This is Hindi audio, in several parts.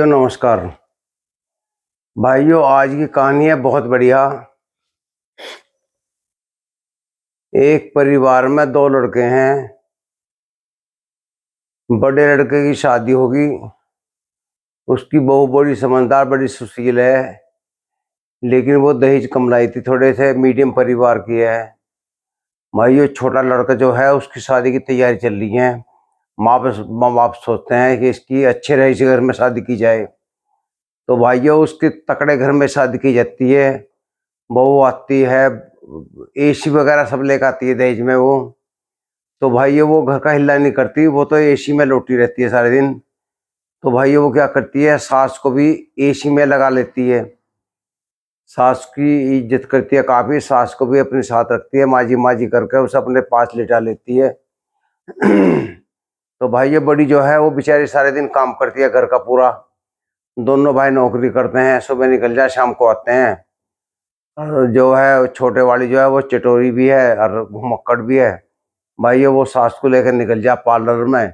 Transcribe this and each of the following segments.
तो नमस्कार भाइयों, आज की कहानी है बहुत बढ़िया। एक परिवार में दो लड़के हैं। बड़े लड़के की शादी होगी। उसकी बहू बड़ी समझदार, बड़ी सुशील है, लेकिन वो दहेज कम लाई थी, थोड़े से मीडियम परिवार की है। भाइयों, छोटा लड़का जो है उसकी शादी की तैयारी चल रही है। माँ बाप सोचते हैं कि इसकी अच्छे रईस घर में शादी की जाए। तो भाइयों, उसके तकड़े घर में शादी की जाती है। बहू आती है, एसी वगैरह सब लेकर आती है दहेज में वो। तो भाइयों, वो घर का हिल्ला नहीं करती, वो तो एसी में लौटी रहती है सारे दिन। तो भाइयों, वो क्या करती है, सास को भी एसी में लगा लेती है। सास की इज्जत करती है काफी, सास को भी अपने साथ रखती है, माजी माजी करके उसे अपने पास लिटा लेती है। तो भाइयों, बड़ी जो है वो बेचारी सारे दिन काम करती है घर का पूरा। दोनों भाई नौकरी करते हैं, सुबह निकल जाए शाम को आते हैं। और जो है छोटे वाली जो है वो चटोरी भी है और घुमक्कड़ भी है। भाइयों, वो सास को लेकर निकल जा पार्लर में।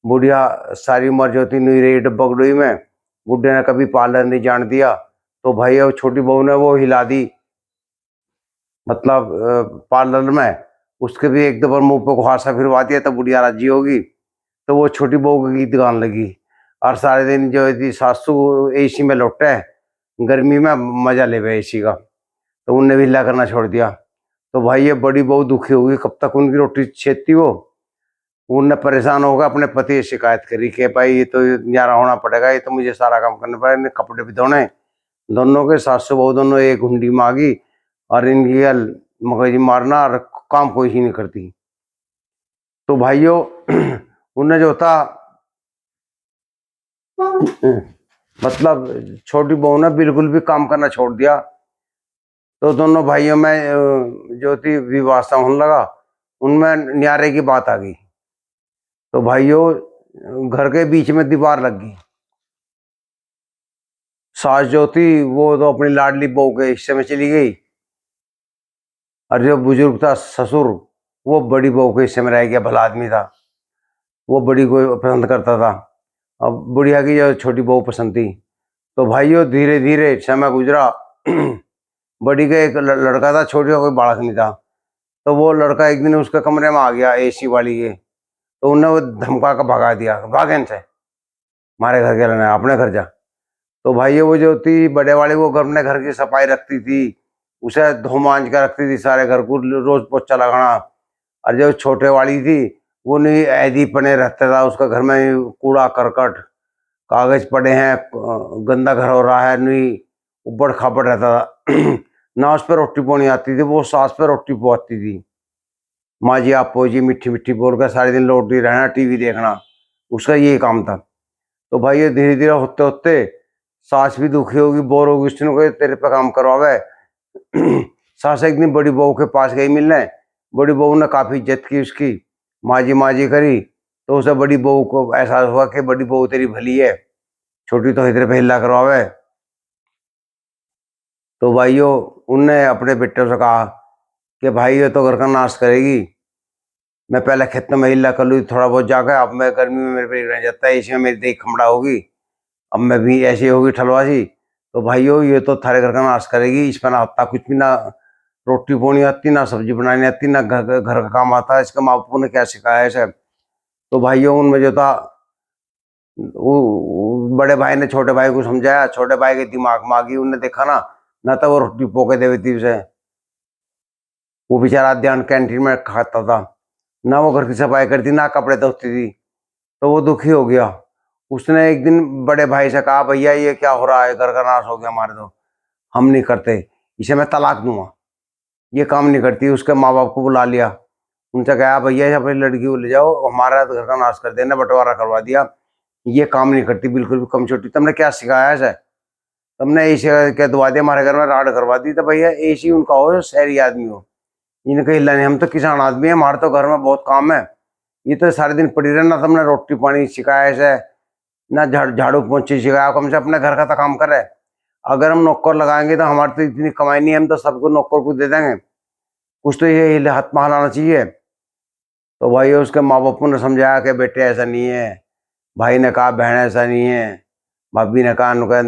बुढ़िया सारी उम्र जो थी नहीं रही डब्बा गुडोई में। बुढ़े ने कभी पार्लर नहीं जान दिया। तो भाई वो छोटी बहू ने वो हिला दी, मतलब पार्लर में। उसके भी एक दो बार मुंह पे कुहासा फिरवा दिया तो बुढ़िया राजी होगी। तो वो छोटी बहू की गीत गाने लगी। और सारे दिन जो थी सासू एसी में लौटे, गर्मी में मजा ले गए एसी का। तो उनने भी हिला करना छोड़ दिया। तो भाई ये बड़ी बहू दुखी होगी, कब तक उनकी रोटी छेदती वो। उनने परेशान होकर अपने पति से शिकायत करी कि भाई ये तो न्यारा होना पड़ेगा, ये तो मुझे सारा काम करना पड़ेगा, इन्हें कपड़े भी धोने। दोनों के सासू बहू दोनों एक हुंडी मांगी और इनकी मगजी मारना और काम कोई ही नहीं करती। तो भाइयों, उन्हें जो था मतलब छोटी बहू ने बिल्कुल भी काम करना छोड़ दिया। तो दोनों भाइयों में जो थी विवाह होने लगा, उनमें न्यारे की बात आ गई। तो भाइयों, घर के बीच में दीवार लग गई। सास जो थी वो तो अपनी लाडली बहू के हिस्से में चली गई, और जो बुजुर्ग था ससुर, वो बड़ी बहू के हिस्से में रह गया। भला आदमी था, वो बड़ी को पसंद करता था। अब बुढ़िया की जो छोटी बहू पसंद थी। तो भाइयों, धीरे धीरे समय गुजरा। बड़ी का एक लड़का था, छोटी का कोई बालक नहीं था। तो वो लड़का एक दिन उसके कमरे में आ गया एसी वाली के। तो उन्हें वो धमका कर भगा दिया, भाग इनसे, हमारे घर के लेना, अपने घर जा। तो भाई वो जो थी बड़े वाली, वो घर में घर की सफाई रखती थी, उसे धो मांज कर रखती थी सारे घर को, रोज पोछा लगाना। और जो छोटे वाली थी, वो नहीं ऐदी पने रहता था उसका घर में, कूड़ा करकट कागज पड़े हैं, गंदा घर हो रहा है, नहीं उबड़ खाबड़ रहता था। ना उस पर रोटी पोनी आती थी, वो सास पे रोटी पोती थी। माँ जी आप जी मिट्टी मिट्टी बोलकर सारे दिन लौटती रहना, टीवी देखना, उसका यही काम था। तो भाई ये धीरे धीरे होते होते सास भी दुखी होगी, बोर होगी, उसने को तेरे पे काम करवावे। सास एक दिन बड़ी बहू के पास गई मिलने। बड़ी बहू ने काफी इज्जत की उसकी, माजी करी। तो उसे बड़ी बहू को एहसास हुआ कि बड़ी बहू तेरी भली है, छोटी तो इधर पे हिला करवावे। तो भाइयों, उनने अपने बेटे से कहा कि भाई ये तो घर का नाश करेगी, मैं पहले खेत में हिला कर लूँ थोड़ा बहुत जाकर, अब मैं गर्मी में मेरे पे रह जाता है, इसमें मेरी देह खमड़ा होगी, अब मैं भी ऐसी होगी ठलवासी। तो भाइयों, ये तो थारे घर का नाश करेगी, इस पर ना आता कुछ भी, ना रोटी पोनी आती, ना सब्जी बनानी आती, ना घर का काम आता है, इसका माँ बापू ने क्या सिखाया है सब। तो भाइयों, उनमें जो था वो बड़े भाई ने छोटे भाई को समझाया, छोटे भाई के दिमाग में आ गई, उनने देखा ना, ना तो वो रोटी पोके देवी थी उसे, वो बेचारा ध्यान कैंटीन में खाता था, ना वो घर की सफाई करती, ना कपड़े धोती थी। तो वो दुखी हो गया। उसने एक दिन बड़े भाई से कहा, भैया ये क्या हो रहा है, घर का नाश हो गया हमारे, तो हम नहीं करते, इसे मैं तलाक दूंगा, ये काम नहीं करती। उसके माँ बाप को बुला लिया, उनसे कहा, भैया अपनी लड़की को ले जाओ, हमारा घर का नाश कर देना, बंटवारा करवा दिया, ये काम नहीं करती बिल्कुल भी, कम छोटी, तुमने क्या सिखाया है, तुमने ऐसे क्या दवा दिया, हमारे घर में राड करवा दी। तो भैया ऐसी उनका हो, शहरी आदमी हो, इनका हिला नहीं, हम तो किसान आदमी है, हमारे तो घर में बहुत काम है, ये तो सारे दिन पड़ी रहना, तुमने रोटी पानी सिखाया है, ना झाड़ू पोंछी सिखाया, कम से अपने घर का तो काम करे। अगर हम नौकर लगाएंगे तो हमारी तो इतनी कमाई नहीं है, हम तो सबको नौकर को दे देंगे, कुछ तो ये हाथ में हिलाना चाहिए। तो भाई उसके माँ बापू ने समझाया कि बेटे ऐसा नहीं है, भाई ने कहा बहन ऐसा नहीं है, भाभी ने कहा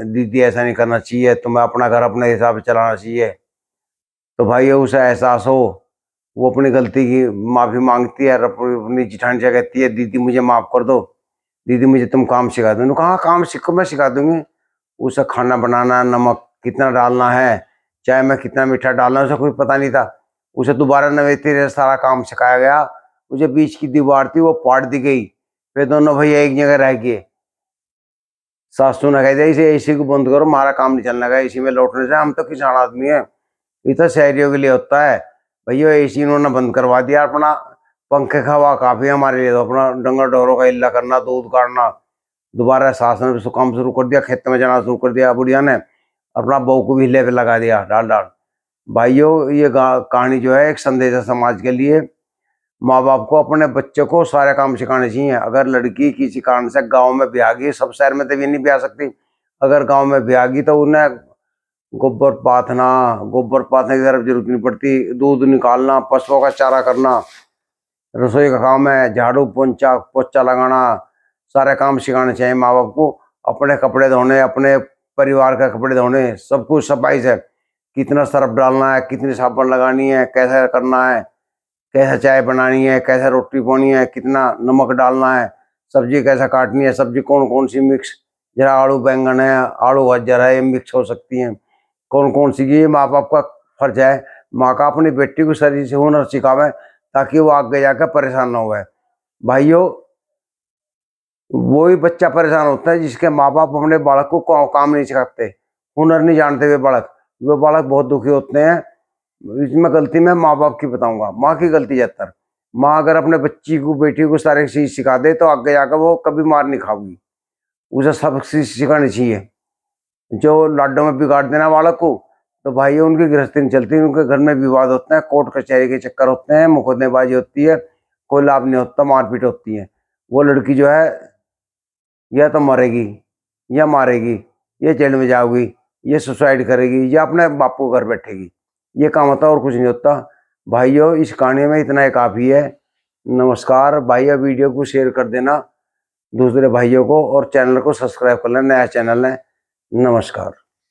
दीदी ऐसा नहीं करना चाहिए, तुम्हें अपना घर अपने हिसाब से चलाना चाहिए। तो भाई उसे एहसास हो, वो अपनी गलती की माफ़ी मांगती है और अपनी जिठानी से कहती है दीदी मुझे माफ़ कर दो, दीदी मुझे तुम काम सिखा दो। कहा काम सीखो, मैं सिखा दूंगी। उसे खाना बनाना, नमक कितना डालना है, चाय में कितना मीठा डालना है, उसे कुछ पता नहीं था। उसे दोबारा नवे तेरे सारा काम सिखाया गया। उसे बीच की दीवार थी वो पाट दी गई, फिर दोनों भैया एक जगह रह गए। सासू ने कह दिया इसे एसी को बंद करो, हमारा काम नहीं चलने का एसी में लौटने से, हम तो किसान आदमी है, ये तो शहरियों के लिए होता है। भैया एसी इन्होंने बंद करवा दिया अपना, पंखे का हवा काफी है हमारे लिए, तो अपना डंगर ढोरों का इल्ला करना, दूध काटना। दोबारा सास ने उसको काम शुरू कर दिया, खेत में जाना शुरू कर दिया। बुढ़िया ने अपना बहू को भी हिले पे लगा दिया डाल डाल। भाइयों ये कहानी जो है एक संदेश है समाज के लिए। माँ बाप को अपने बच्चे को सारे काम सिखाने चाहिए। अगर लड़की किसी कारण से गांव में ब्याह गई, सब शहर में तो भी नहीं ब्याह सकती, अगर गांव में ब्याह गई तो उन्हें गोबर पाथने की तरफ जरूरत नहीं पड़ती। दूध निकालना, पशुओं का चारा करना, रसोई का काम है, झाड़ू पोंछा पोछा लगाना, सारे काम सिखाने चाहिए माँ बाप को। अपने कपड़े धोने, अपने परिवार का कपड़े धोने, सब कुछ सफाई से, कितना सर्फ डालना है, कितनी साबुन लगानी है, कैसे करना है, कैसे चाय बनानी है, कैसे रोटी पानी है, कितना नमक डालना है, सब्जी कैसे काटनी है, सब्जी कौन कौन सी मिक्स, जरा आलू बैंगन है, आलू गाजर है, ये मिक्स हो सकती हैं, कौन कौन सी। ये माँ बाप का फर्ज है, माँ का अपनी बेटी को शरीर से हुनर सिखावे ताकि वो आगे जाकर परेशान ना हुए। भाइयों वही बच्चा परेशान होता है जिसके माँ बाप अपने बालक को काम नहीं सिखाते, हुनर नहीं जानते वे बालक बहुत दुखी होते हैं। इसमें गलती मैं माँ बाप की बताऊंगा, माँ की गलती ज्यादातर। माँ अगर अपने बच्ची को बेटी को सारे चीज सिखा दे तो आगे जाकर वो कभी मार नहीं खाओगी, उसे सब चीज सिखानी चाहिए। जो लाडो में बिगाड़ देना बालक को, तो भाई उनकी गृहस्थी नहीं चलती, उनके घर में विवाद होते हैं, कोर्ट कचहरी के चक्कर होते हैं, मुकदमेबाजी होती है, कोई लाभ नहीं होता, मारपीट होती है। वो लड़की जो है या तो मरेगी या मारेगी, ये जेल में जाओगी, ये सुसाइड करेगी, या अपने बापू को घर बैठेगी, ये काम होता है और कुछ नहीं होता। भाइयों इस कहानी में इतना ही काफ़ी है। नमस्कार भाइयों, वीडियो को शेयर कर देना दूसरे भाइयों को और चैनल को सब्सक्राइब कर लेना, नया चैनल है। नमस्कार।